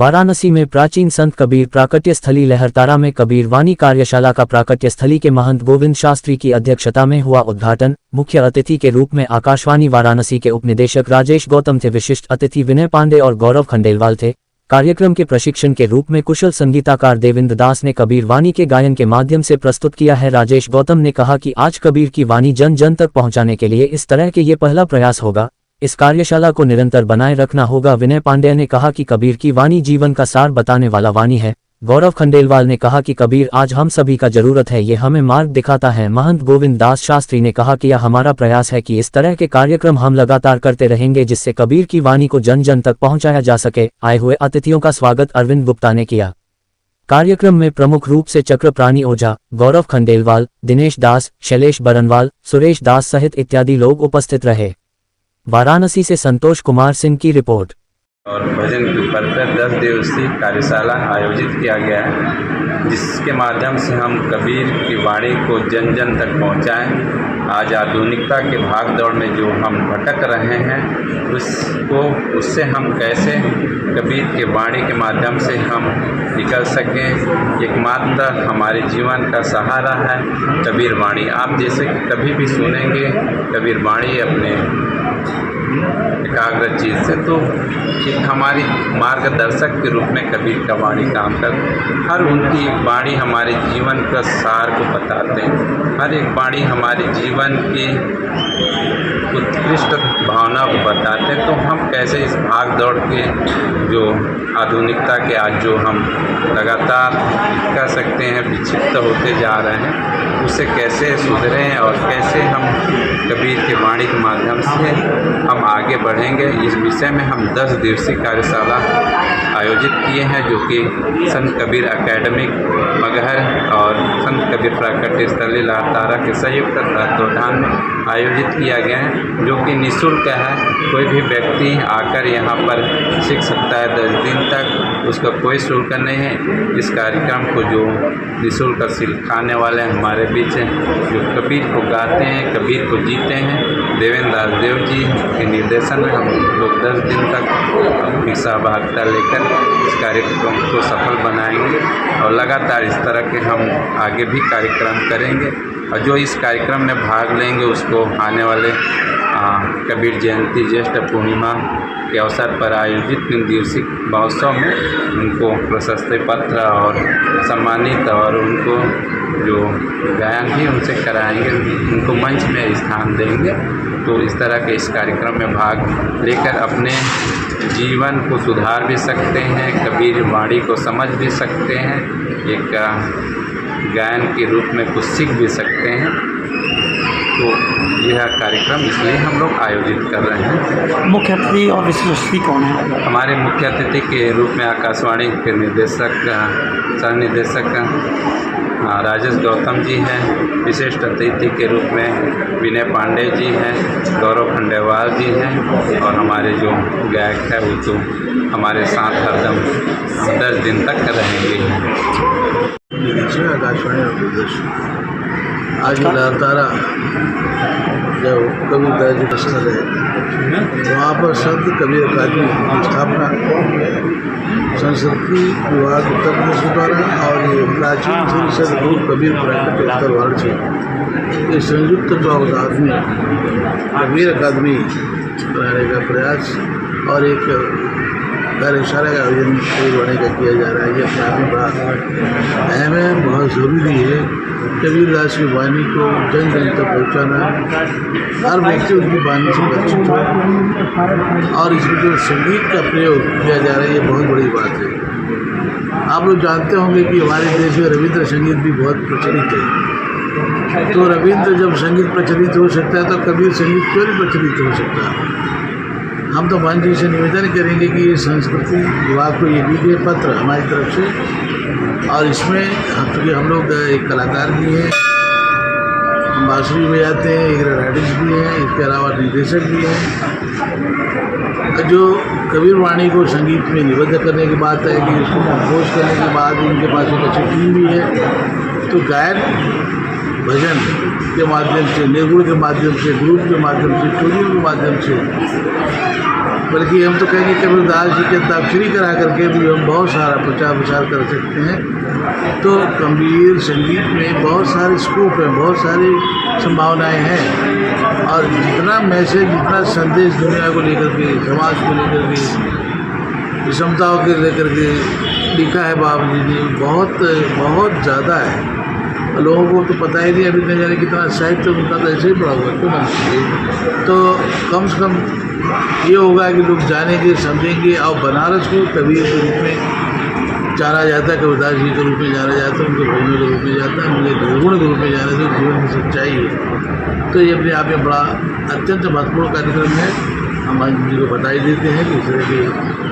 वाराणसी में प्राचीन संत कबीर प्राकट्य स्थली लहरतारा में कबीर वाणी कार्यशाला का प्राकट्य स्थली के महंत गोविंद शास्त्री की अध्यक्षता में हुआ उद्घाटन। मुख्य अतिथि के रूप में आकाशवाणी वाराणसी के उपनिदेशक राजेश गौतम थे। विशिष्ट अतिथि विनय पांडे और गौरव खंडेलवाल थे। कार्यक्रम के प्रशिक्षण के रूप में कुशल संगीतकार देवेंद्र दास ने कबीर वाणी के गायन के माध्यम से प्रस्तुत किया है। राजेश गौतम ने कहा कि आज कबीर की वाणी जन जन तक पहुंचाने के लिए इस तरह के ये पहला प्रयास होगा। इस कार्यशाला को निरंतर बनाए रखना होगा। विनय पांडे ने कहा कि कबीर की वाणी जीवन का सार बताने वाला वाणी है। गौरव खंडेलवाल ने कहा कि कबीर आज हम सभी का जरूरत है, ये हमें मार्ग दिखाता है। महंत गोविंद दास शास्त्री ने कहा कि यह हमारा प्रयास है कि इस तरह के कार्यक्रम हम लगातार करते रहेंगे जिससे कबीर की वाणी को जन जन तक पहुंचाया जा सके। आए हुए अतिथियों का स्वागत अरविंद गुप्ता ने किया। कार्यक्रम में प्रमुख रूप से चक्रप्राणी ओझा, गौरव खंडेलवाल, दिनेश दास, शैलेश बरनवाल, सुरेश दास सहित इत्यादि लोग उपस्थित रहे। वाराणसी से संतोष कुमार सिंह की रिपोर्ट। और भजन के ऊपर 10 दिवसीय कार्यशाला आयोजित किया गया है, जिसके माध्यम से हम कबीर की वाणी को जन जन तक पहुंचाएं। आज आधुनिकता के भाग दौड़ में जो हम भटक रहे हैं उससे हम कैसे कबीर के वाणी के माध्यम से हम निकल सकें। एकमात्र हमारे जीवन का सहारा है कबीर वाणी। आप जैसे कभी भी सुनेंगे कबीर वाणी अपने एकाग्र चीज से, तो एक हमारी मार्गदर्शक के रूप में कबीर का वाणी काम कर हर उनकी वाणी हमारे जीवन का सार को बताते हैं। हर एक वाणी हमारे जीवन की उत्कृष्ट भावना को बताते हैं। तो हम कैसे इस भाग दौड़ के जो आधुनिकता के आज जो हम लगातार कह सकते हैं विक्षिप्त होते जा रहे हैं, उससे कैसे सुधरें और कैसे हम कबीर की वाणी के माध्यम से हम आगे बढ़ेंगे। इस विषय में हम 10 दिवसीय कार्यशाला आयोजित किए हैं, जो कि संत कबीर एकेडमी मगहर और संत कबीर प्राकट्य स्थली लहरतारा के संयुक्त तत्वावधान में आयोजित किया गया है, जो कि निःशुल्क है। कोई भी व्यक्ति आकर यहाँ पर सीख सकता है 10 दिन तक, उसका कोई शुल्क नहीं है। इस कार्यक्रम को जो निःशुल्क सिखाने वाले हमारे बीच हैं, जो कबीर को गाते हैं, कबीर को जीते हैं, देवेंद्र दास देव जी के निर्देशन में हम लोग 10 दिन तक अपनी सहभागिता लेकर इस कार्यक्रम को सफल बनाएंगे और लगातार इस तरह के हम आगे भी कार्यक्रम करेंगे। और जो इस कार्यक्रम में भाग लेंगे उसको आने वाले कबीर जयंती ज्येष्ठ पूर्णिमा के अवसर पर आयोजित 3 दिवसीय महोत्सव में उनको प्रशस्ति पत्र और सम्मानित और उनको जो गायन भी उनसे कराएंगे, उनको मंच में स्थान देंगे। तो इस तरह के इस कार्यक्रम में भाग लेकर अपने जीवन को सुधार भी सकते हैं, कबीर वाणी को समझ भी सकते हैं, एक गायन के रूप में कुछ सीख भी सकते हैं। तो यह कार्यक्रम इसलिए हम लोग आयोजित कर रहे हैं। मुख्य अतिथि और विशिष्ट कौन है? हमारे मुख्य अतिथि के रूप में आकाशवाणी के निर्देशक सह निर्देशक राजेश गौतम जी हैं। विशिष्ट अतिथि के रूप में विनय पांडे जी हैं, गौरव खंडेलवाल जी हैं और हमारे जो गायक है वो तो हमारे साथ हरदम 10 दिन तक रहेंगे। आकाशवाणी और दूरदर्शन आज लहरतारा जो कबीर दास जी का स्थल है, वहाँ पर संत कबीर अकादमी की स्थापना संस्कृति विभाग उत्तर प्रदेश द्वारा और ये प्राचीन श्री सदगुरु कबीर प्राकट्य स्थल वाराणसी के संयुक्त तत्वावधान में कबीर अकादमी बनाने का प्रयास और एक कार्यशाला का आयोजन कबीर का किया जा रहा है। ये काफ़ी बड़ा अहम है, बहुत ज़रूरी है। कबीर दास की वाणी को जन जन तक पहुँचाना, हर व्यक्ति उनकी वाणी से परिचित हो और इसमें जो संगीत का प्रयोग किया जा रहा है, ये बहुत बड़ी बात है। आप लोग जानते होंगे कि हमारे देश में रविंद्र संगीत भी बहुत प्रचलित है। तो रविंद्र जब संगीत प्रचलित हो सकता है तो कबीर संगीत क्यों नहीं प्रचलित हो सकता? हम तो मान जी से निवेदन करेंगे कि संस्कृति विभाग को ये दीजिए पत्र हमारी तरफ से, और इसमें क्योंकि हम लोग एक कलाकार भी हैं, हम बांसुरी बजाते हैं, एक राइटर्स भी हैं, इसके अलावा निर्देशक भी हैं। जो कबीर वाणी को संगीत में निबद्ध करने की बात है कि उसको कंपोज करने के बाद उनके पास एक अच्छी टीम भी है। तो गायन भजन के माध्यम से, निर्गुण के माध्यम से, ग्रुप के माध्यम से, टोलियों के माध्यम से, बल्कि हम तो कहेंगे कबीरदास जी के अंताक्षरी करा करके भी हम बहुत सारा प्रचार प्रसार कर सकते हैं। तो कबीर संगीत में बहुत सारे स्कोप हैं, बहुत सारी संभावनाएं हैं, और जितना मैसेज, जितना संदेश दुनिया को लेकर के, समाज को लेकर के, विषमताओं के लेकर के लिखा है बाबा जी ने, बहुत बहुत ज़्यादा है। लोगों को तो पता ही नहीं, अभी नहीं जाने कितना साहित्य उनका तो ऐसे ही पड़ा हुआ क्यों ना। तो कम से कम ये होगा कि लोग जानेंगे, समझेंगे, और बनारस को कबीर के रूप में जाना जाता है, कबीरदास जी के रूप में जाना जाता है, उनके भजनों के रूप में जाता है, उनके निर्गुण के रूप में जाना जाता है, जीवन की सच्चाई है। तो ये अपने आप में बड़ा अत्यंत महत्वपूर्ण कार्यक्रम है। हम आज जी को बधाई देते हैं कि इस तरह के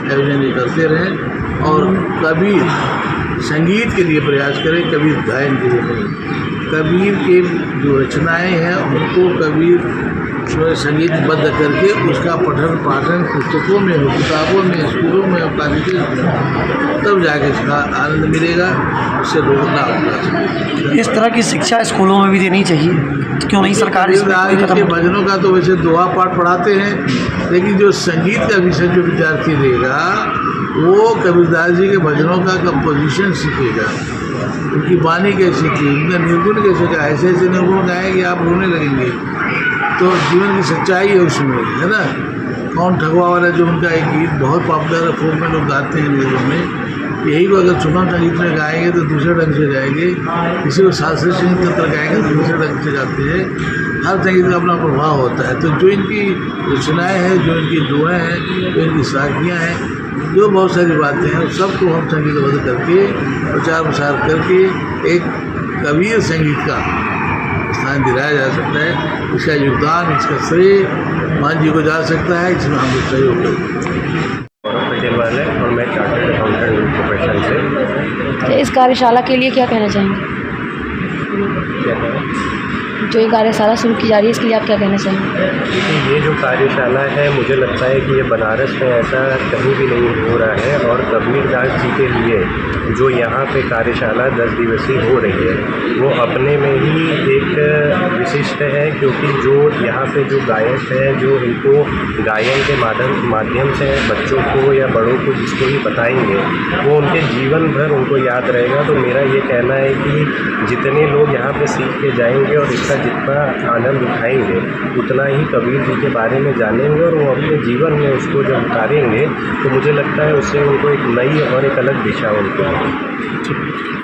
आयोजन ये करते रहें, और कबीर संगीत के लिए प्रयास करें, कबीर गायन के लिए नहीं। कबीर के जो रचनाएं हैं उनको कबीर संगीतबद्ध करके उसका पठन पाठन पुस्तकों में हो, किताबों में, स्कूलों में, कॉलेज में, तब जाके इसका आनंद मिलेगा, उससे लोग लाभ उठा सकेंगे। इस तरह की शिक्षा स्कूलों में भी देनी चाहिए, क्यों नहीं सरकार इसमें कोई कबीरदास जी कदम के भजनों का तो वैसे दुआ पाठ पढ़ाते हैं, लेकिन जो संगीत का विषय जो विद्यार्थी लेगा वो कबीरदास जी के भजनों का कंपोजिशन सीखेगा, उनकी वाणी कैसी थी, उनका निर्गुण कैसे का, ऐसे ऐसे निर्गुण गाएंगे आप रोने लगेंगे। तो जीवन की सच्चाई है उसमें, है ना। कौन ठगवा वाला जो उनका एक गीत बहुत पॉपुलर है, फोक में लोग गाते हैं निर्गुण में, यही को अगर सुगम संगीत में गाएंगे तो दूसरे ढंग से गाएंगे, किसी को शास्त्रीय संगीत तंत्र गाएंगे तो दूसरे ढंग से गाते हैं। हर संगीत का अपना प्रभाव होता है। तो जो इनकी रचनाएँ हैं, जो इनकी दुआएँ हैं, जो इनकी साखियाँ हैं, जो बहुत सारी बातें हैं, उस सबको हम संगीतबद्ध करके, प्रचार प्रसार करके एक कबीर संगीत का स्थान दिलाया जा सकता है। इसका योगदान, इसका श्रेय मान जी को जा सकता है, इसमें हम लोग सहयोग करें। गौरव पटेल है और मैं चार्टर्ड अकाउंटेंट प्रोफेशन से। तो इस कार्यशाला के लिए क्या कहना चाहेंगे? जो ये कार्यशाला शुरू की जा रही है इसके लिए आप क्या कहना चाहेंगे? देखिए, ये जो कार्यशाला है मुझे लगता है कि ये बनारस में ऐसा कहीं भी नहीं हो रहा है, और कबीरदास जी के लिए जो यहाँ पे कार्यशाला 10 दिवसीय हो रही है वो अपने में ही एक विशिष्ट है, क्योंकि जो यहाँ पे जो गायक है, जो इनको गायन के माध्यम से बच्चों को या बड़ों को जिसको भी बताएंगे वो उनके जीवन भर उनको याद रहेगा। तो मेरा ये कहना है कि जितने लोग यहाँ पे सीख के जाएंगे और इसका जितना आनंद उठाएंगे उतना ही कबीर जी के बारे में जानेंगे, और वो अपने जीवन में उसको जब उतारेंगे तो मुझे लगता है उससे उनको एक नई और एक अलग दिशा उनको